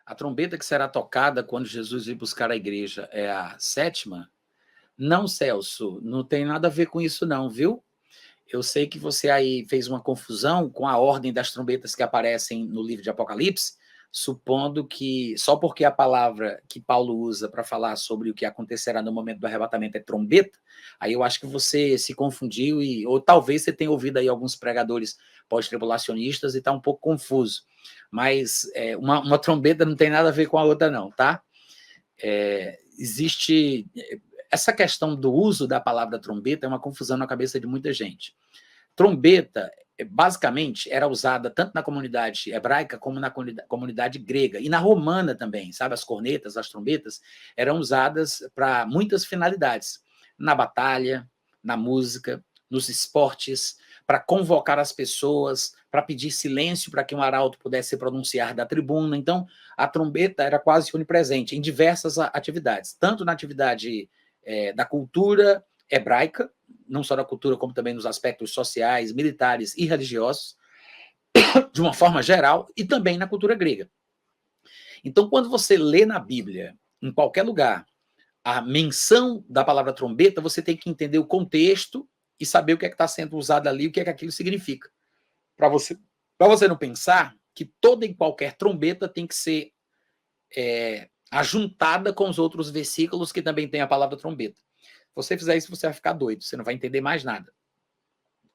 A trombeta que será tocada quando Jesus vir buscar a igreja é a sétima? Não, Celso, não tem nada a ver com isso não, viu? Eu sei que você aí fez uma confusão com a ordem das trombetas que aparecem no livro de Apocalipse, supondo que só porque a palavra que Paulo usa para falar sobre o que acontecerá no momento do arrebatamento é trombeta, aí eu acho que você se confundiu, ou talvez você tenha ouvido aí alguns pregadores pós-tribulacionistas e está um pouco confuso. Mas uma trombeta não tem nada a ver com a outra não, tá? Existe... Essa questão do uso da palavra trombeta é uma confusão na cabeça de muita gente. Trombeta, basicamente, era usada tanto na comunidade hebraica como na comunidade grega. E na romana também, sabe? As cornetas, as trombetas, eram usadas para muitas finalidades. Na batalha, na música, nos esportes, para convocar as pessoas, para pedir silêncio para que um arauto pudesse se pronunciar da tribuna. Então, a trombeta era quase onipresente em diversas atividades, tanto na atividade da cultura hebraica, não só na cultura, como também nos aspectos sociais, militares e religiosos, de uma forma geral, e também na cultura grega. Então, quando você lê na Bíblia, em qualquer lugar, a menção da palavra trombeta, você tem que entender o contexto e saber o que é que está sendo usado ali, o que é que aquilo significa. Para você não pensar que toda e qualquer trombeta tem que ser ajuntada com os outros versículos que também tem a palavra trombeta. Se você fizer isso, você vai ficar doido, você não vai entender mais nada.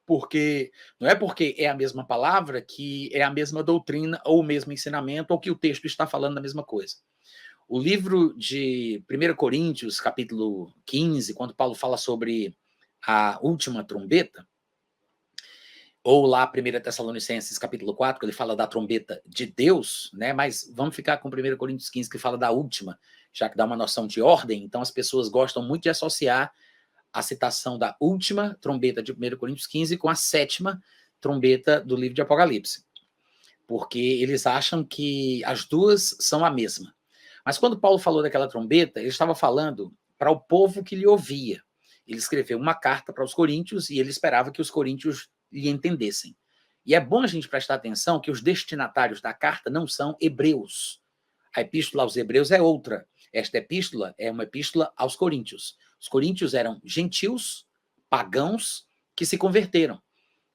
Porque não é porque é a mesma palavra que é a mesma doutrina ou o mesmo ensinamento ou que o texto está falando da mesma coisa. O livro de 1 Coríntios, capítulo 15, quando Paulo fala sobre a última trombeta, ou lá 1 Tessalonicenses, capítulo 4, que ele fala da trombeta de Deus, né? Mas vamos ficar com 1 Coríntios 15, que fala da última, já que dá uma noção de ordem. Então as pessoas gostam muito de associar a citação da última trombeta de 1 Coríntios 15 com a sétima trombeta do livro de Apocalipse, porque eles acham que as duas são a mesma. Mas quando Paulo falou daquela trombeta, ele estava falando para o povo que lhe ouvia. Ele escreveu uma carta para os coríntios e ele esperava que os coríntios lhe entendessem. E é bom a gente prestar atenção que os destinatários da carta não são hebreus. A epístola aos hebreus é outra. Esta epístola é uma epístola aos coríntios. Os coríntios eram gentios, pagãos, que se converteram.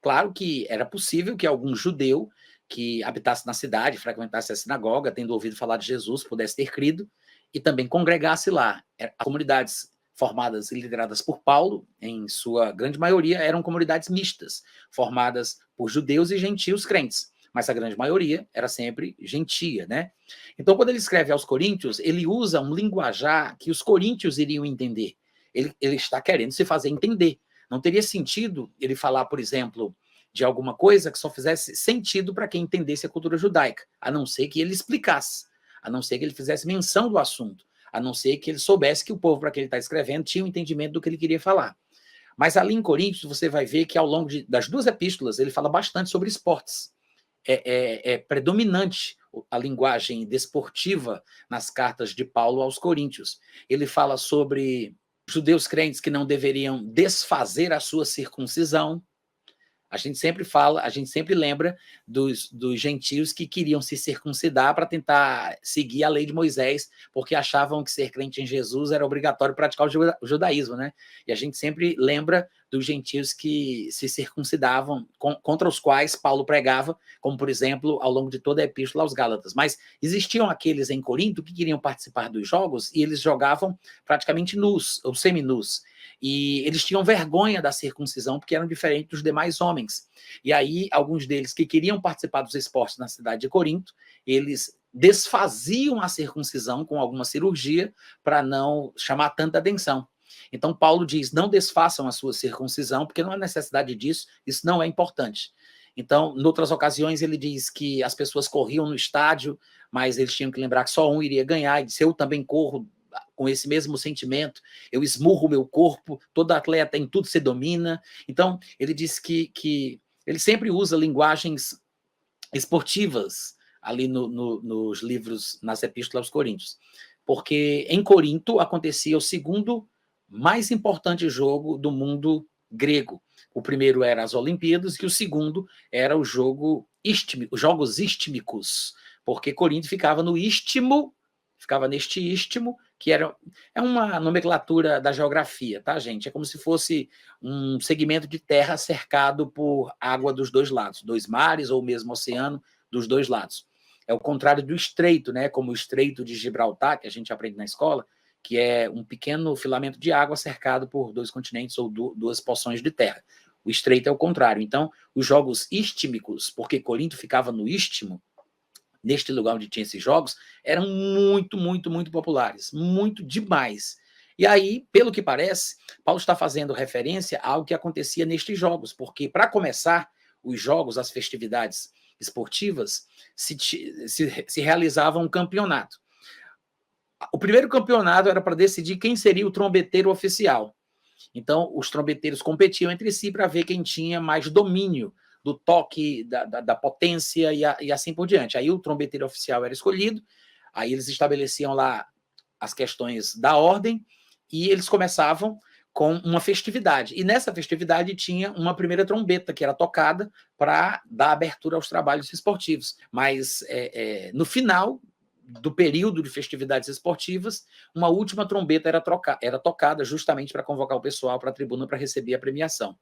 Claro que era possível que algum judeu que habitasse na cidade, frequentasse a sinagoga, tendo ouvido falar de Jesus, pudesse ter crido e também congregasse lá. As comunidades formadas e lideradas por Paulo, em sua grande maioria, eram comunidades mistas, formadas por judeus e gentios crentes, mas a grande maioria era sempre gentia, né? Então, quando ele escreve aos coríntios, ele usa um linguajar que os coríntios iriam entender. Ele está querendo se fazer entender. Não teria sentido ele falar, por exemplo, de alguma coisa que só fizesse sentido para quem entendesse a cultura judaica, a não ser que ele explicasse, a não ser que ele fizesse menção do assunto, a não ser que ele soubesse que o povo para quem ele está escrevendo tinha um entendimento do que ele queria falar. Mas ali em Coríntios você vai ver que ao longo das duas epístolas ele fala bastante sobre esportes. É predominante a linguagem desportiva nas cartas de Paulo aos Coríntios. Ele fala sobre judeus crentes que não deveriam desfazer a sua circuncisão. A gente sempre fala, a gente sempre lembra dos gentios que queriam se circuncidar para tentar seguir a lei de Moisés, porque achavam que ser crente em Jesus era obrigatório praticar o judaísmo, né? E a gente sempre lembra dos gentios que se circuncidavam, contra os quais Paulo pregava, como, por exemplo, ao longo de toda a epístola aos Gálatas. Mas existiam aqueles em Corinto que queriam participar dos jogos e eles jogavam praticamente nus, ou seminus. E eles tinham vergonha da circuncisão porque eram diferentes dos demais homens. E aí, alguns deles que queriam participar dos esportes na cidade de Corinto, eles desfaziam a circuncisão com alguma cirurgia para não chamar tanta atenção. Então, Paulo diz, não desfaçam a sua circuncisão, porque não há necessidade disso, isso não é importante. Então, em outras ocasiões, ele diz que as pessoas corriam no estádio, mas eles tinham que lembrar que só um iria ganhar, e disse, eu também corro com esse mesmo sentimento, eu esmurro o meu corpo, todo atleta em tudo se domina. Então, ele diz que ele sempre usa linguagens esportivas ali nos livros, nas epístolas aos Coríntios, porque em Corinto acontecia o segundo mais importante jogo do mundo grego. O primeiro era as Olimpíadas e o segundo era o jogo os Jogos Istmicos, porque Corinto ficava no istmo, ficava neste istmo, que é uma nomenclatura da geografia, tá, gente? É como se fosse um segmento de terra cercado por água dos dois lados, dois mares ou mesmo oceano dos dois lados. É o contrário do estreito, né? Como o Estreito de Gibraltar, que a gente aprende na escola, que é um pequeno filamento de água cercado por dois continentes ou duas porções de terra. O estreito é o contrário. Então, os jogos istmicos, porque Corinto ficava no istmo, neste lugar onde tinha esses jogos, eram muito, muito, muito populares, muito demais. E aí, pelo que parece, Paulo está fazendo referência ao que acontecia nestes jogos, porque para começar os jogos, as festividades esportivas, se realizava um campeonato. O primeiro campeonato era para decidir quem seria o trombeteiro oficial. Então, os trombeteiros competiam entre si para ver quem tinha mais domínio do toque, da potência e assim por diante. Aí o trombeteiro oficial era escolhido, aí eles estabeleciam lá as questões da ordem e eles começavam com uma festividade. E nessa festividade tinha uma primeira trombeta que era tocada para dar abertura aos trabalhos esportivos. Mas no final do período de festividades esportivas, uma última trombeta era tocada justamente para convocar o pessoal para a tribuna para receber a premiação.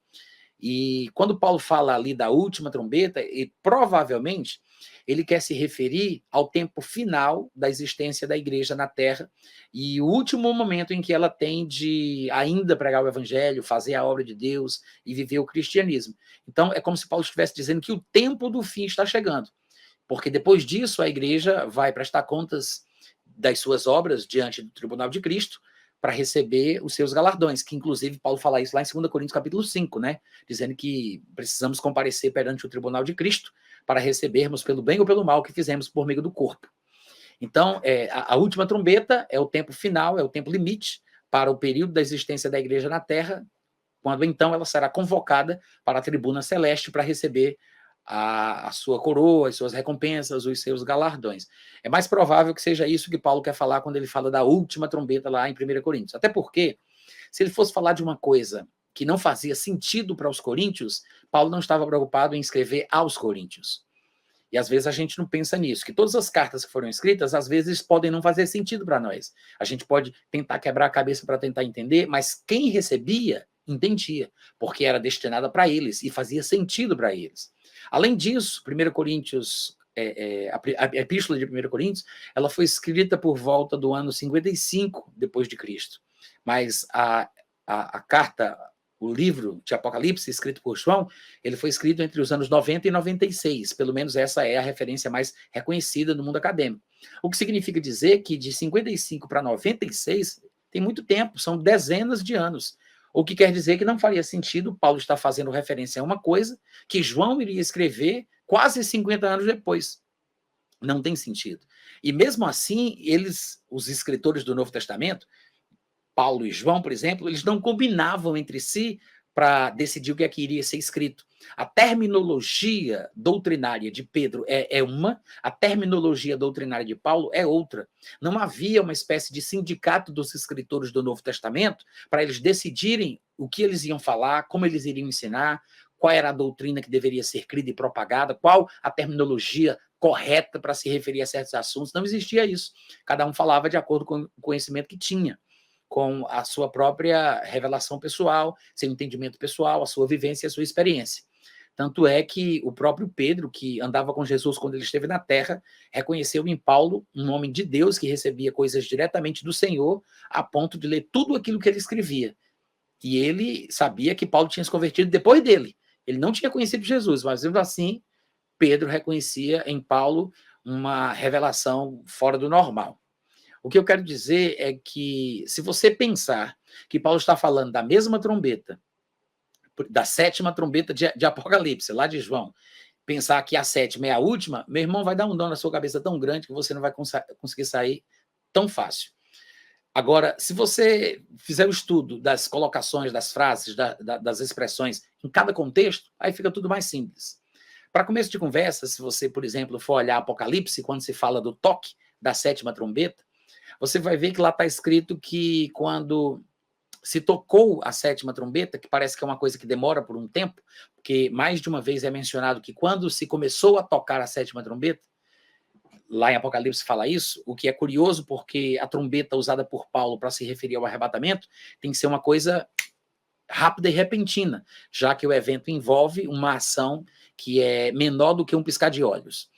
E quando Paulo fala ali da última trombeta, e provavelmente ele quer se referir ao tempo final da existência da igreja na Terra e o último momento em que ela tem de ainda pregar o evangelho, fazer a obra de Deus e viver o cristianismo. Então, é como se Paulo estivesse dizendo que o tempo do fim está chegando, porque depois disso a igreja vai prestar contas das suas obras diante do tribunal de Cristo para receber os seus galardões, que inclusive Paulo fala isso lá em 2 Coríntios capítulo 5, né? Dizendo que precisamos comparecer perante o tribunal de Cristo para recebermos pelo bem ou pelo mal que fizemos por meio do corpo. Então, a última trombeta é o tempo final, é o tempo limite para o período da existência da igreja na Terra, quando então ela será convocada para a tribuna celeste para receber a sua coroa, as suas recompensas, os seus galardões. É mais provável que seja isso que Paulo quer falar quando ele fala da última trombeta lá em 1 Coríntios. Até porque, se ele fosse falar de uma coisa que não fazia sentido para os coríntios, Paulo não estava preocupado em escrever aos coríntios. E às vezes a gente não pensa nisso, que todas as cartas que foram escritas, às vezes podem não fazer sentido para nós. A gente pode tentar quebrar a cabeça para tentar entender, mas quem recebia, entendia, porque era destinada para eles e fazia sentido para eles. Além disso, 1 Coríntios, a epístola de 1 Coríntios, ela foi escrita por volta do ano 55 depois de Cristo. Mas a carta, o livro de Apocalipse, escrito por João, ele foi escrito entre os anos 90 e 96, pelo menos essa é a referência mais reconhecida no mundo acadêmico. O que significa dizer que de 55 para 96 tem muito tempo, são dezenas de anos. O que quer dizer que não faria sentido Paulo estar fazendo referência a uma coisa que João iria escrever quase 50 anos depois. Não tem sentido. E mesmo assim, os escritores do Novo Testamento, Paulo e João, por exemplo, eles não combinavam entre si para decidir o que é que iria ser escrito. A terminologia doutrinária de Pedro é uma, a terminologia doutrinária de Paulo é outra. Não havia uma espécie de sindicato dos escritores do Novo Testamento para eles decidirem o que eles iam falar, como eles iriam ensinar, qual era a doutrina que deveria ser crida e propagada, qual a terminologia correta para se referir a certos assuntos. Não existia isso. Cada um falava de acordo com o conhecimento que tinha, com a sua própria revelação pessoal, seu entendimento pessoal, a sua vivência e a sua experiência. Tanto é que o próprio Pedro, que andava com Jesus quando ele esteve na terra, reconheceu em Paulo um homem de Deus que recebia coisas diretamente do Senhor, a ponto de ler tudo aquilo que ele escrevia. E ele sabia que Paulo tinha se convertido depois dele. Ele não tinha conhecido Jesus, mas mesmo assim, Pedro reconhecia em Paulo uma revelação fora do normal. O que eu quero dizer é que, se você pensar que Paulo está falando da mesma trombeta, da sétima trombeta de Apocalipse, lá de João, pensar que a sétima é a última, meu irmão, vai dar um dano na sua cabeça tão grande que você não vai conseguir sair tão fácil. Agora, se você fizer o estudo das colocações, das frases, das expressões em cada contexto, aí fica tudo mais simples. Para começo de conversa, se você, por exemplo, for olhar Apocalipse, quando se fala do toque da sétima trombeta, você vai ver que lá está escrito que quando se tocou a sétima trombeta, que parece que é uma coisa que demora por um tempo, porque mais de uma vez é mencionado que quando se começou a tocar a sétima trombeta, lá em Apocalipse fala isso, o que é curioso, porque a trombeta usada por Paulo para se referir ao arrebatamento tem que ser uma coisa rápida e repentina, já que o evento envolve uma ação que é menor do que um piscar de olhos.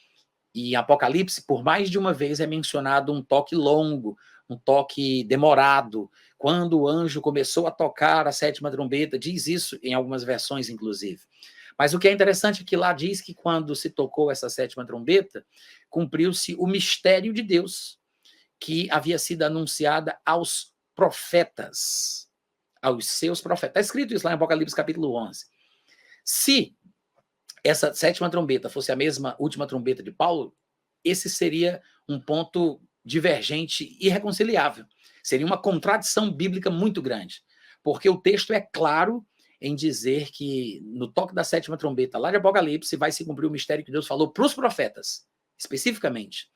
E em Apocalipse, por mais de uma vez, é mencionado um toque longo, um toque demorado. Quando o anjo começou a tocar a sétima trombeta, diz isso em algumas versões, inclusive. Mas o que é interessante é que lá diz que quando se tocou essa sétima trombeta, cumpriu-se o mistério de Deus, que havia sido anunciada aos profetas, aos seus profetas. Está escrito isso lá em Apocalipse capítulo 11. Se essa sétima trombeta fosse a mesma última trombeta de Paulo, esse seria um ponto divergente e irreconciliável. Seria uma contradição bíblica muito grande, porque o texto é claro em dizer que no toque da sétima trombeta, lá de Apocalipse, vai se cumprir o mistério que Deus falou para os profetas, especificamente.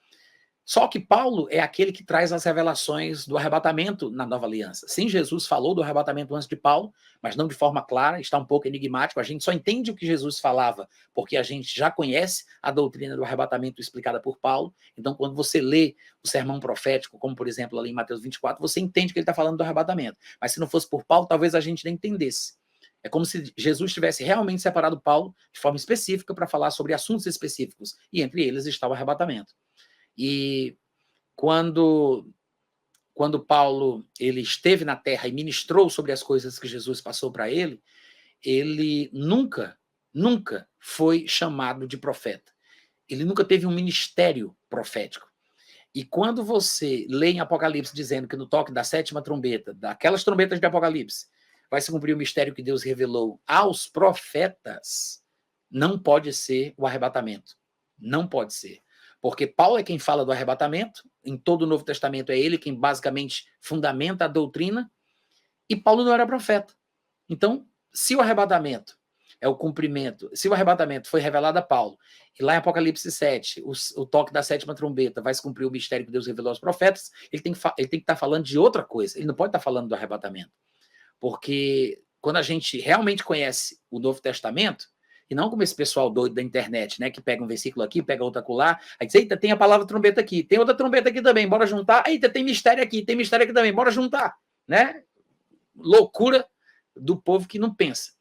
Só que Paulo é aquele que traz as revelações do arrebatamento na Nova Aliança. Sim, Jesus falou do arrebatamento antes de Paulo, mas não de forma clara, está um pouco enigmático. A gente só entende o que Jesus falava porque a gente já conhece a doutrina do arrebatamento explicada por Paulo. Então, quando você lê o sermão profético, como por exemplo ali em Mateus 24, você entende que ele está falando do arrebatamento. Mas se não fosse por Paulo, talvez a gente nem entendesse. É como se Jesus tivesse realmente separado Paulo de forma específica para falar sobre assuntos específicos, e entre eles está o arrebatamento. E quando Paulo ele esteve na terra e ministrou sobre as coisas que Jesus passou para ele, ele nunca foi chamado de profeta. Ele nunca teve um ministério profético. E quando você lê em Apocalipse dizendo que no toque da sétima trombeta, daquelas trombetas de Apocalipse, vai se cumprir o mistério que Deus revelou aos profetas, não pode ser o arrebatamento. Não pode ser. Porque Paulo é quem fala do arrebatamento, em todo o Novo Testamento é ele quem basicamente fundamenta a doutrina, e Paulo não era profeta. Então, se o arrebatamento é o cumprimento, se o arrebatamento foi revelado a Paulo, e lá em Apocalipse 7, o toque da sétima trombeta vai se cumprir o mistério que Deus revelou aos profetas, ele tem que estar falando de outra coisa, ele não pode estar falando do arrebatamento. Porque quando a gente realmente conhece o Novo Testamento, e não como esse pessoal doido da internet, né, que pega um versículo aqui, pega outro acolá, aí diz, eita, tem a palavra trombeta aqui, tem outra trombeta aqui também, bora juntar, eita, tem mistério aqui também, bora juntar, né? Loucura do povo que não pensa,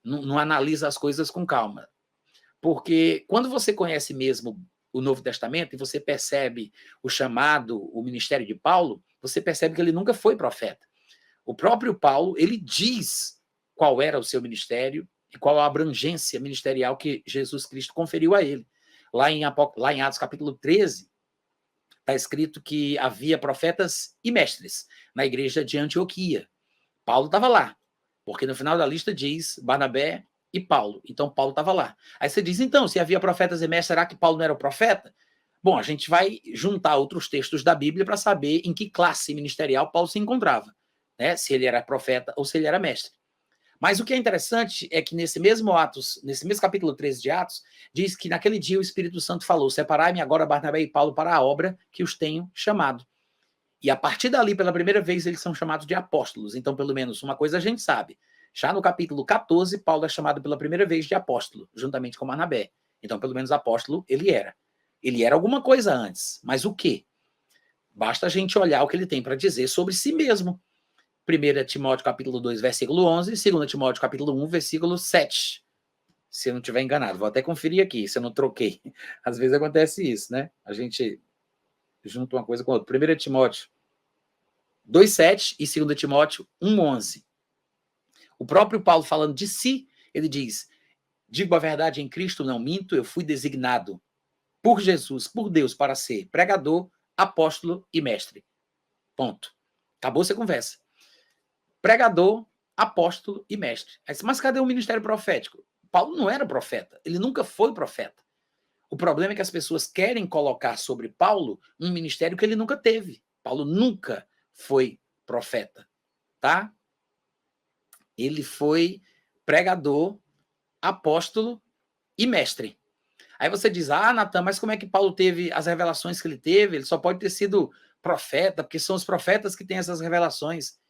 não analisa as coisas com calma. Porque quando você conhece mesmo o Novo Testamento e você percebe o chamado, o ministério de Paulo, você percebe que ele nunca foi profeta. O próprio Paulo, ele diz qual era o seu ministério e qual a abrangência ministerial que Jesus Cristo conferiu a ele. Lá em Atos capítulo 13, está escrito que havia profetas e mestres na igreja de Antioquia. Paulo estava lá, porque no final da lista diz Barnabé e Paulo. Então, Paulo estava lá. Aí você diz, então, se havia profetas e mestres, será que Paulo não era o profeta? Bom, a gente vai juntar outros textos da Bíblia para saber em que classe ministerial Paulo se encontrava, né? Se ele era profeta ou se ele era mestre. Mas o que é interessante é que nesse mesmo capítulo 13 de Atos, diz que naquele dia o Espírito Santo falou, separai-me agora Barnabé e Paulo para a obra que os tenho chamado. E a partir dali, pela primeira vez, eles são chamados de apóstolos. Então, pelo menos uma coisa a gente sabe. Já no capítulo 14, Paulo é chamado pela primeira vez de apóstolo, juntamente com Barnabé. Então, pelo menos apóstolo ele era. Ele era alguma coisa antes, mas o quê? Basta a gente olhar o que ele tem para dizer sobre si mesmo. 1 Timóteo capítulo 2, versículo 11, 2 Timóteo capítulo 1, versículo 7. Se eu não estiver enganado, vou até conferir aqui, se eu não troquei. Às vezes acontece isso, né? A gente junta uma coisa com outra. 1 Timóteo 2,7 e 2 Timóteo 1,11. O próprio Paulo falando de si, ele diz, digo a verdade em Cristo, não minto, eu fui designado por Jesus, por Deus, para ser pregador, apóstolo e mestre. Ponto. Acabou-se a conversa. Pregador, apóstolo e mestre. Mas cadê o ministério profético? Paulo não era profeta, ele nunca foi profeta. O problema é que as pessoas querem colocar sobre Paulo um ministério que ele nunca teve. Paulo nunca foi profeta, tá? Ele foi pregador, apóstolo e mestre. Aí você diz, Natan, mas como é que Paulo teve as revelações que ele teve? Ele só pode ter sido profeta, porque são os profetas que têm essas revelações.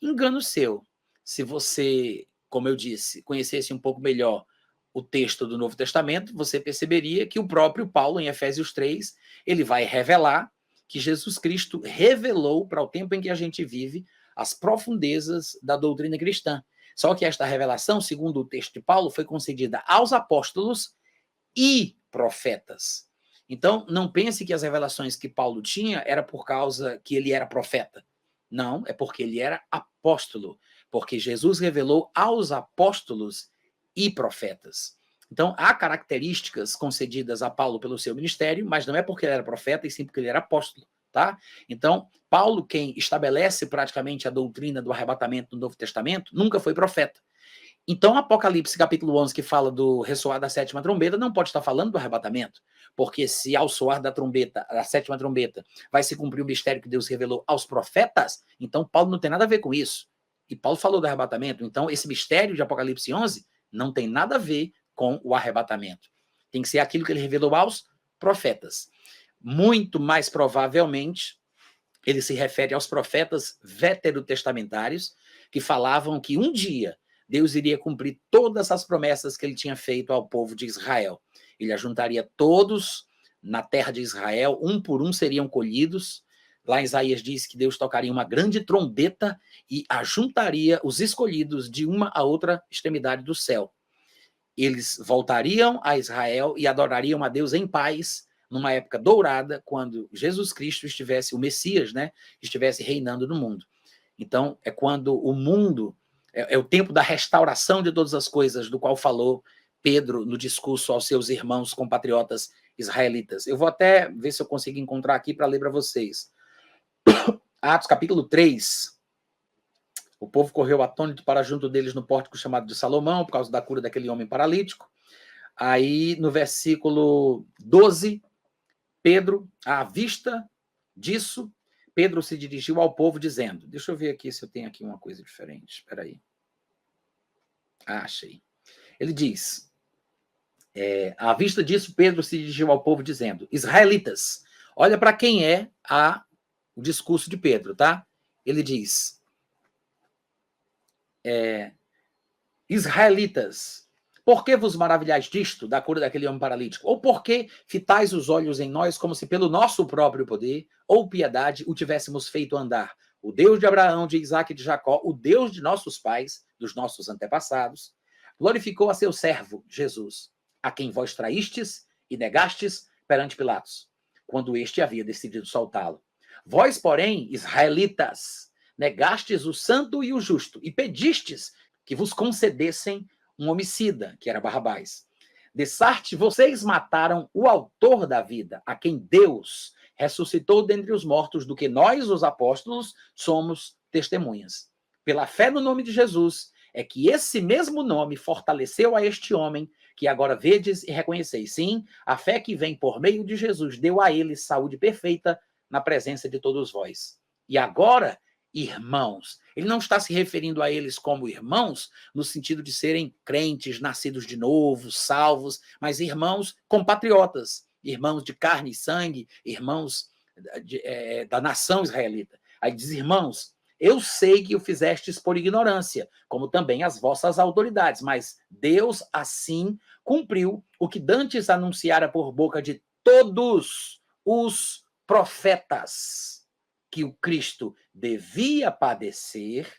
Engano seu. Se você, como eu disse, conhecesse um pouco melhor o texto do Novo Testamento, você perceberia que o próprio Paulo, em Efésios 3, ele vai revelar que Jesus Cristo revelou para o tempo em que a gente vive as profundezas da doutrina cristã. Só que esta revelação, segundo o texto de Paulo, foi concedida aos apóstolos e profetas. Então, não pense que as revelações que Paulo tinha era por causa que ele era profeta. Não, é porque ele era apóstolo. Porque Jesus revelou aos apóstolos e profetas. Então, há características concedidas a Paulo pelo seu ministério, mas não é porque ele era profeta, e sim porque ele era apóstolo, tá? Então, Paulo, quem estabelece praticamente a doutrina do arrebatamento no Novo Testamento, nunca foi profeta. Então, Apocalipse, capítulo 11, que fala do ressoar da sétima trombeta, não pode estar falando do arrebatamento, porque se ao soar da trombeta, a sétima trombeta, vai se cumprir o mistério que Deus revelou aos profetas, então Paulo não tem nada a ver com isso. E Paulo falou do arrebatamento, então esse mistério de Apocalipse 11 não tem nada a ver com o arrebatamento. Tem que ser aquilo que ele revelou aos profetas. Muito mais provavelmente, ele se refere aos profetas veterotestamentários, que falavam que um dia Deus iria cumprir todas as promessas que ele tinha feito ao povo de Israel. Ele ajuntaria todos na terra de Israel, um por um seriam colhidos. Lá Isaías diz que Deus tocaria uma grande trombeta e ajuntaria os escolhidos de uma a outra extremidade do céu. Eles voltariam a Israel e adorariam a Deus em paz, numa época dourada, quando Jesus Cristo estivesse, o Messias, né, estivesse reinando no mundo. Então, é quando o mundo, é o tempo da restauração de todas as coisas, do qual falou Pedro no discurso aos seus irmãos compatriotas israelitas. Eu vou até ver se eu consigo encontrar aqui para ler para vocês. Atos, capítulo 3. O povo correu atônito para junto deles no pórtico chamado de Salomão, por causa da cura daquele homem paralítico. Aí, no versículo 12, Pedro, à vista disso, Pedro se dirigiu ao povo dizendo, deixa eu ver aqui se eu tenho aqui uma coisa diferente, espera aí. Achei. Ele diz, à vista disso, Pedro se dirigiu ao povo dizendo, israelitas, olha para quem é o discurso de Pedro, tá? Ele diz, israelitas, por que vos maravilhais disto, da cura daquele homem paralítico? Ou por que fitais os olhos em nós, como se pelo nosso próprio poder ou piedade o tivéssemos feito andar? O Deus de Abraão, de Isaque e de Jacó, o Deus de nossos pais, dos nossos antepassados, glorificou a seu servo, Jesus, a quem vós traístes e negastes perante Pilatos, quando este havia decidido soltá-lo. Vós, porém, israelitas, negastes o santo e o justo, e pedistes que vos concedessem um homicida, que era Barrabás. Dessarte, vocês mataram o autor da vida, a quem Deus ressuscitou dentre os mortos, do que nós, os apóstolos, somos testemunhas. Pela fé no nome de Jesus, é que esse mesmo nome fortaleceu a este homem, que agora vedes e reconheceis. Sim, a fé que vem por meio de Jesus deu a ele saúde perfeita na presença de todos vós. E agora, irmãos, ele não está se referindo a eles como irmãos, no sentido de serem crentes, nascidos de novo, salvos, mas irmãos compatriotas, irmãos de carne e sangue, irmãos da nação israelita. Aí diz, irmãos, eu sei que o fizestes por ignorância, como também as vossas autoridades, mas Deus assim cumpriu o que dantes anunciara por boca de todos os profetas, que o Cristo devia padecer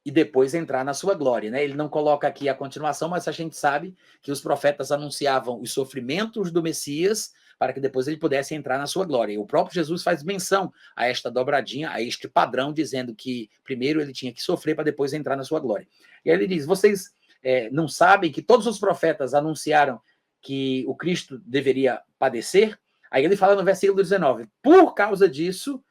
e depois entrar na sua glória, né? Ele não coloca aqui a continuação, mas a gente sabe que os profetas anunciavam os sofrimentos do Messias para que depois ele pudesse entrar na sua glória. E o próprio Jesus faz menção a esta dobradinha, a este padrão, dizendo que primeiro ele tinha que sofrer para depois entrar na sua glória. E aí ele diz, vocês não sabem que todos os profetas anunciaram que o Cristo deveria padecer? Aí ele fala no versículo 19, por causa disso,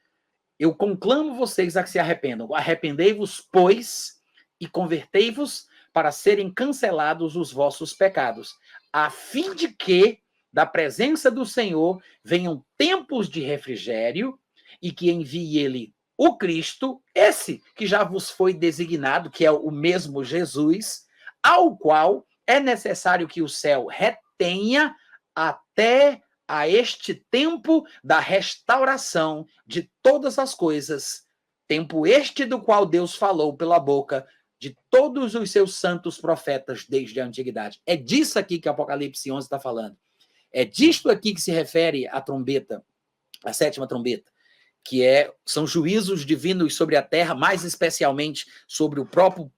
eu conclamo vocês a que se arrependam. Arrependei-vos, pois, e convertei-vos para serem cancelados os vossos pecados, a fim de que, da presença do Senhor, venham tempos de refrigério e que envie ele o Cristo, esse que já vos foi designado, que é o mesmo Jesus, ao qual é necessário que o céu retenha até a este tempo da restauração de todas as coisas, tempo este do qual Deus falou pela boca de todos os seus santos profetas desde a antiguidade. É disso aqui que Apocalipse 11 está falando. É disto aqui que se refere a trombeta, a sétima trombeta, que são juízos divinos sobre a terra, mais especialmente sobre o próprio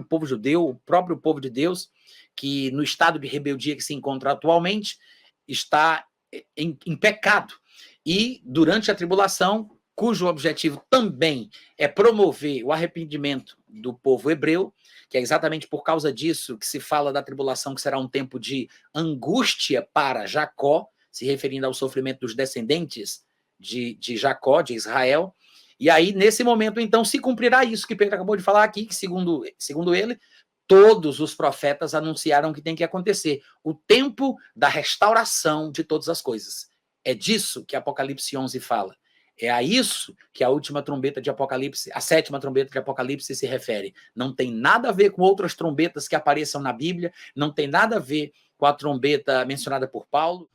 povo judeu, o próprio povo de Deus, que no estado de rebeldia que se encontra atualmente, está em pecado. E durante a tribulação, cujo objetivo também é promover o arrependimento do povo hebreu, que é exatamente por causa disso que se fala da tribulação, que será um tempo de angústia para Jacó, se referindo ao sofrimento dos descendentes de Jacó, de Israel. E aí, nesse momento, então, se cumprirá isso que Pedro acabou de falar aqui, que segundo ele, todos os profetas anunciaram que tem que acontecer. O tempo da restauração de todas as coisas. É disso que Apocalipse 11 fala. É a isso que a última trombeta de Apocalipse, a sétima trombeta de Apocalipse se refere. Não tem nada a ver com outras trombetas que apareçam na Bíblia, não tem nada a ver com a trombeta mencionada por Paulo.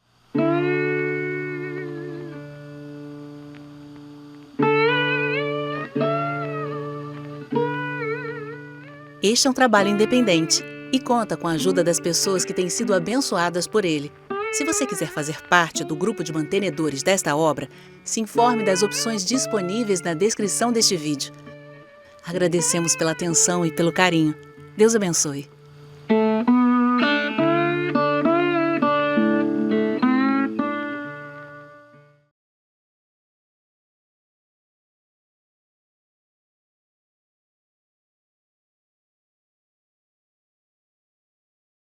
Este é um trabalho independente e conta com a ajuda das pessoas que têm sido abençoadas por ele. Se você quiser fazer parte do grupo de mantenedores desta obra, se informe das opções disponíveis na descrição deste vídeo. Agradecemos pela atenção e pelo carinho. Deus abençoe.